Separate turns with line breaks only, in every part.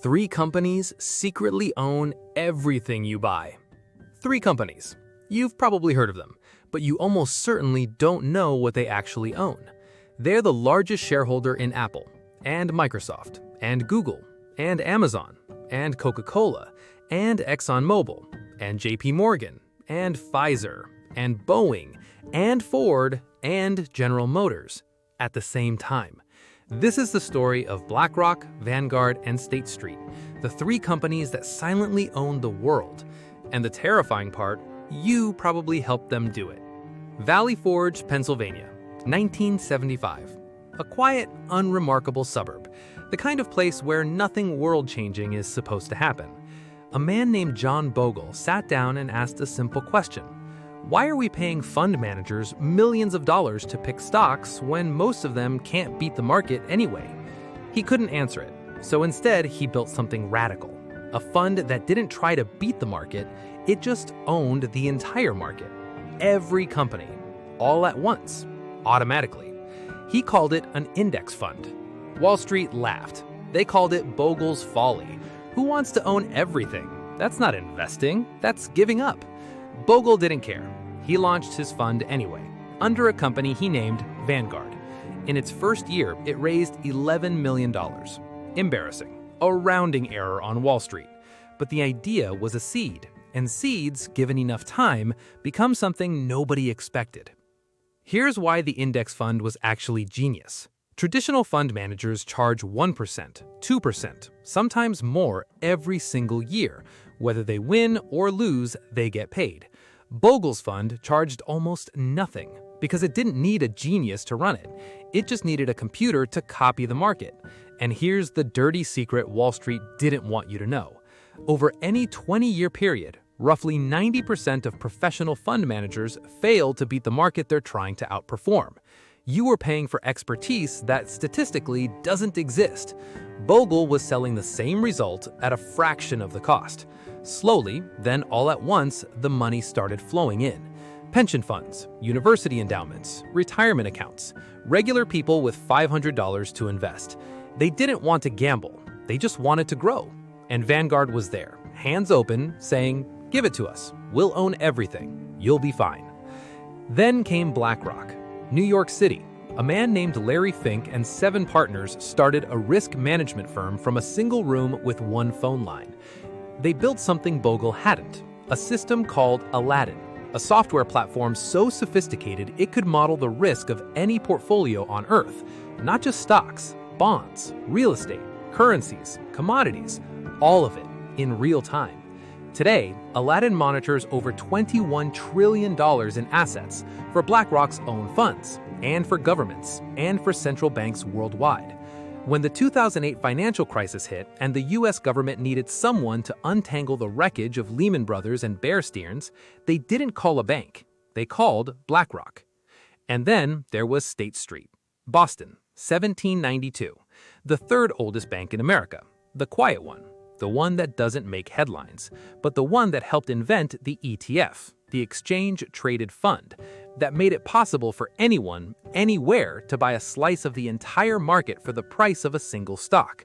Three companies secretly own everything you buy. Three companies. You've probably heard of them, but you almost certainly don't know what they actually own. They're the largest shareholder in Apple, and Microsoft, and Google, and Amazon, and Coca-Cola, and ExxonMobil, and JP Morgan, and Pfizer, and Boeing, and Ford, and General Motors at the same time. This is the story of BlackRock, Vanguard, and State Street, the three companies that silently own the world. And the terrifying part, you probably helped them do it. Valley Forge, Pennsylvania, 1975. A quiet, unremarkable suburb, the kind of place where nothing world-changing is supposed to happen. A man named John Bogle sat down and asked a simple question. Why are we paying fund managers millions of dollars to pick stocks when most of them can't beat the market anyway? He couldn't answer it, so instead he built something radical. A fund that didn't try to beat the market, it just owned the entire market. Every company, all at once, automatically. He called it an index fund. Wall Street laughed. They called it Bogle's folly. Who wants to own everything? That's not investing, that's giving up. Bogle didn't care. He launched his fund anyway, under a company he named Vanguard. In its first year, it raised $11 million. Embarrassing. A rounding error on Wall Street. But the idea was a seed, and seeds, given enough time, become something nobody expected. Here's why the index fund was actually genius. Traditional fund managers charge 1%, 2%, sometimes more every single year. Whether they win or lose, they get paid. Bogle's fund charged almost nothing because it didn't need a genius to run it. It just needed a computer to copy the market. And here's the dirty secret Wall Street didn't want you to know. Over any 20-year period, roughly 90% of professional fund managers fail to beat the market they're trying to outperform. You were paying for expertise that statistically doesn't exist. Bogle was selling the same result at a fraction of the cost. Slowly, then all at once, the money started flowing in. Pension funds, university endowments, retirement accounts, regular people with $500 to invest. They didn't want to gamble, they just wanted to grow. And Vanguard was there, hands open, saying, "Give it to us, we'll own everything, you'll be fine." Then came BlackRock. New York City. A man named Larry Fink and 7 partners started a risk management firm from a single room with one phone line. They built something Bogle hadn't, a system called Aladdin, a software platform so sophisticated it could model the risk of any portfolio on Earth, not just stocks, bonds, real estate, currencies, commodities, all of it in real time. Today, Aladdin monitors over $21 trillion in assets for BlackRock's own funds, and for governments, and for central banks worldwide. When the 2008 financial crisis hit and the US government needed someone to untangle the wreckage of Lehman Brothers and Bear Stearns, they didn't call a bank, they called BlackRock. And then there was State Street, Boston, 1792, the third oldest bank in America, the quiet one. The one that doesn't make headlines, but the one that helped invent the ETF, the exchange-traded fund, that made it possible for anyone, anywhere, to buy a slice of the entire market for the price of a single stock.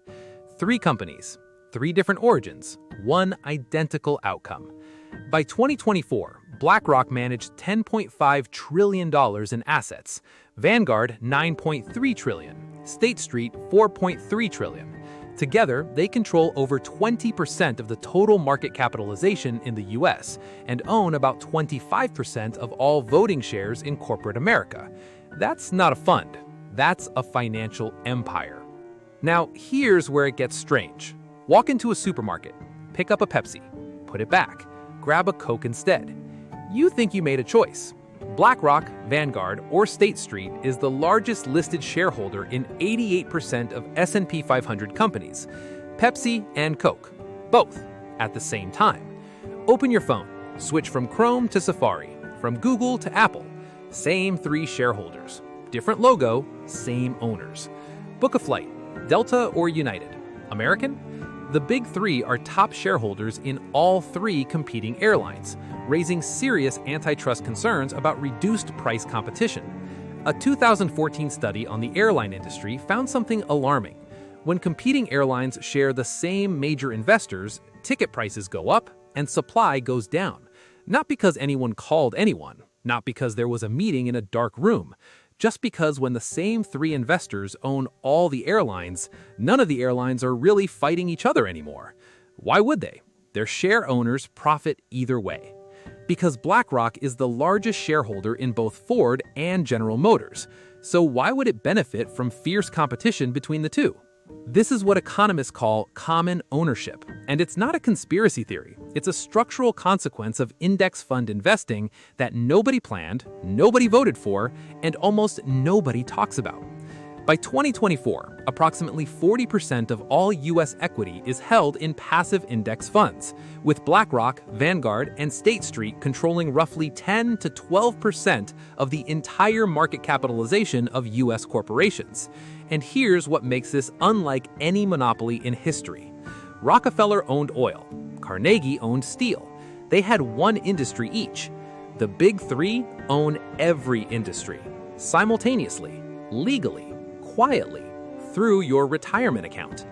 3 companies, 3 different origins, one identical outcome. By 2024, BlackRock managed $10.5 trillion in assets, Vanguard $9.3 trillion, State Street $4.3 trillion. Together, they control over 20% of the total market capitalization in the US and own about 25% of all voting shares in corporate America. That's not a fund. That's a financial empire. Now, here's where it gets strange. Walk into a supermarket, pick up a Pepsi, put it back, grab a Coke instead. You think you made a choice. BlackRock, Vanguard, or State Street is the largest listed shareholder in 88% of S&P 500 companies. Pepsi and Coke, both, at the same time. Open your phone, switch from Chrome to Safari, from Google to Apple. Same 3 shareholders. Different logo, same owners. Book a flight, Delta or United. American? The big 3 are top shareholders in all 3 competing airlines, raising serious antitrust concerns about reduced price competition. A 2014 study on the airline industry found something alarming. When competing airlines share the same major investors, ticket prices go up and supply goes down. Not because anyone called anyone, not because there was a meeting in a dark room, just because when the same three investors own all the airlines, none of the airlines are really fighting each other anymore. Why would they? Their share owners profit either way. Because BlackRock is the largest shareholder in both Ford and General Motors, so why would it benefit from fierce competition between the two? This is what economists call common ownership, and it's not a conspiracy theory. It's a structural consequence of index fund investing that nobody planned, nobody voted for, and almost nobody talks about. By 2024, approximately 40% of all U.S. equity is held in passive index funds, with BlackRock, Vanguard, and State Street controlling roughly 10 to 12% of the entire market capitalization of U.S. corporations. And here's what makes this unlike any monopoly in history. Rockefeller owned oil. Carnegie owned steel. They had one industry each. The big three own every industry, simultaneously, legally, quietly, through your retirement account.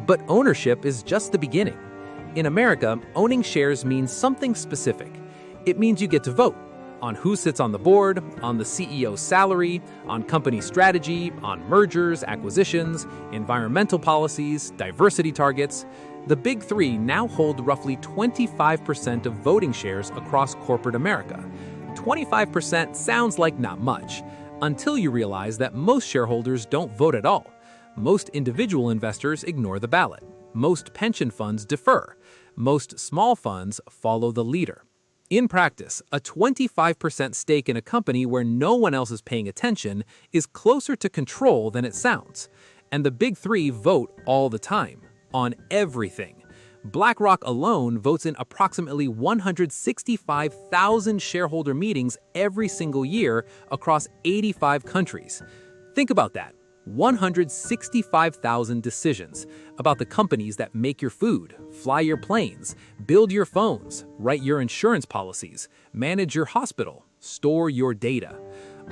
But ownership is just the beginning. In America, owning shares means something specific. It means you get to vote on who sits on the board, on the CEO's salary, on company strategy, on mergers, acquisitions, environmental policies, diversity targets. The big three now hold roughly 25% of voting shares across corporate America. 25% sounds like not much, until you realize that most shareholders don't vote at all. Most individual investors ignore the ballot. Most pension funds defer. Most small funds follow the leader. In practice, a 25% stake in a company where no one else is paying attention is closer to control than it sounds. And the big three vote all the time, on everything. BlackRock alone votes in approximately 165,000 shareholder meetings every single year across 85 countries. Think about that. 165,000 decisions about the companies that make your food, fly your planes, build your phones, write your insurance policies, manage your hospital, store your data.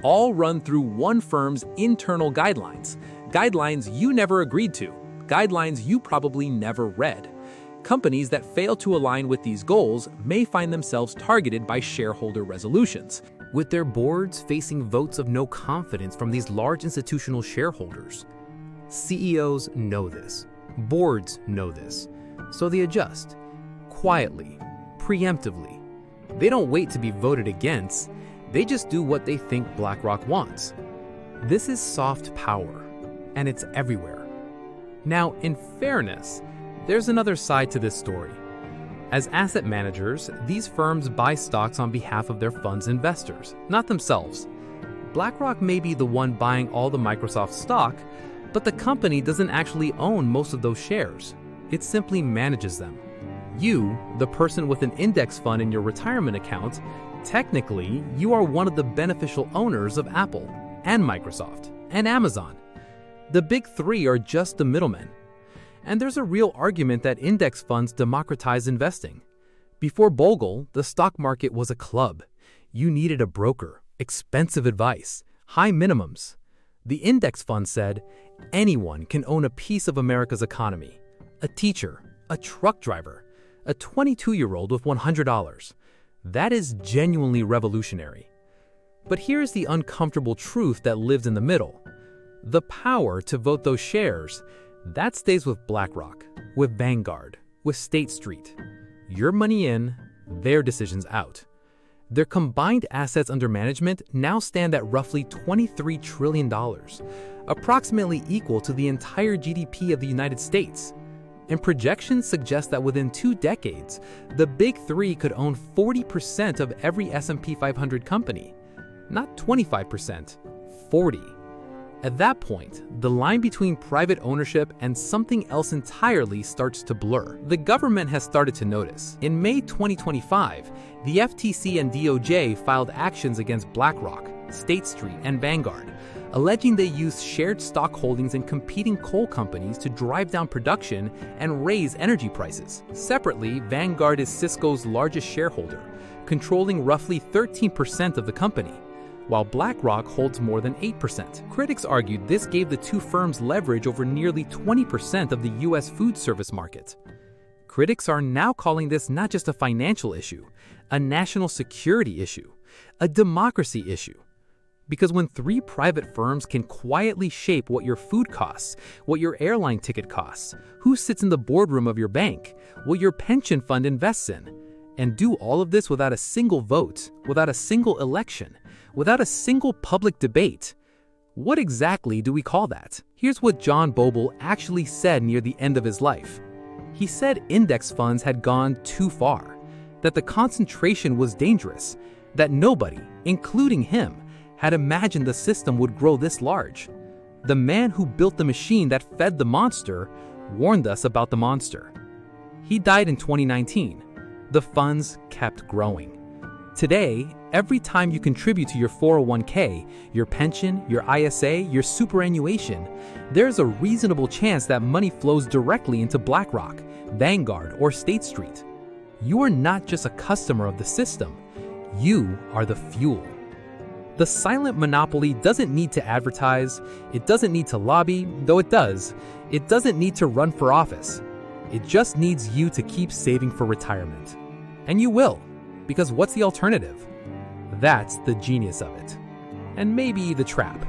All run through one firm's internal guidelines. Guidelines you never agreed to. Guidelines you probably never read. Companies that fail to align with these goals may find themselves targeted by shareholder resolutions, with their boards facing votes of no confidence from these large institutional shareholders. CEOs know this. Boards know this. So they adjust. Quietly. Preemptively. They don't wait to be voted against. They just do what they think BlackRock wants. This is soft power, and it's everywhere. Now, in fairness, there's another side to this story. As asset managers, these firms buy stocks on behalf of their fund's investors, not themselves. BlackRock may be the one buying all the Microsoft stock, but the company doesn't actually own most of those shares. It simply manages them. You, the person with an index fund in your retirement account, technically, you are one of the beneficial owners of Apple and Microsoft and Amazon. The big three are just the middlemen. And there's a real argument that index funds democratize investing. Before Bogle, the stock market was a club. You needed a broker, expensive advice, high minimums. The index fund said, anyone can own a piece of America's economy. A teacher, a truck driver, a 22-year-old with $100. That is genuinely revolutionary. But here's the uncomfortable truth that lives in the middle. The power to vote those shares, that stays with BlackRock, with Vanguard, with State Street. Your money in, their decisions out. Their combined assets under management now stand at roughly $23 trillion, approximately equal to the entire GDP of the United States. And projections suggest that within 2 decades, the big three could own 40% of every S&P 500 company. Not 25%, 40%. At that point, the line between private ownership and something else entirely starts to blur. The government has started to notice. In May 2025, the FTC and DOJ filed actions against BlackRock, State Street, and Vanguard, alleging they used shared stock holdings in competing coal companies to drive down production and raise energy prices. Separately, Vanguard is Cisco's largest shareholder, controlling roughly 13% of the company.
while BlackRock holds more than 8%. Critics argued this gave the two firms leverage over nearly 20% of the U.S. food service market. Critics are now calling this not just a financial issue, a national security issue, a democracy issue. Because when three private firms can quietly shape what your food costs, what your airline ticket costs, who sits in the boardroom of your bank, what your pension fund invests in, and do all of this without a single vote, without a single election, without a single public debate, what exactly do we call that? Here's what John Bogle actually said near the end of his life. He said index funds had gone too far, that the concentration was dangerous, that nobody, including him, had imagined the system would grow this large. The man who built the machine that fed the monster warned us about the monster. He died in 2019. The funds kept growing. Today, every time you contribute to your 401k, your pension, your ISA, your superannuation, there's a reasonable chance that money flows directly into BlackRock, Vanguard, or State Street. You are not just a customer of the system. You are the fuel. The silent monopoly doesn't need to advertise, it doesn't need to lobby, though it does. It doesn't need to run for office. It just needs you to keep saving for retirement. And you will, because what's the alternative? That's the genius of it. And maybe the trap.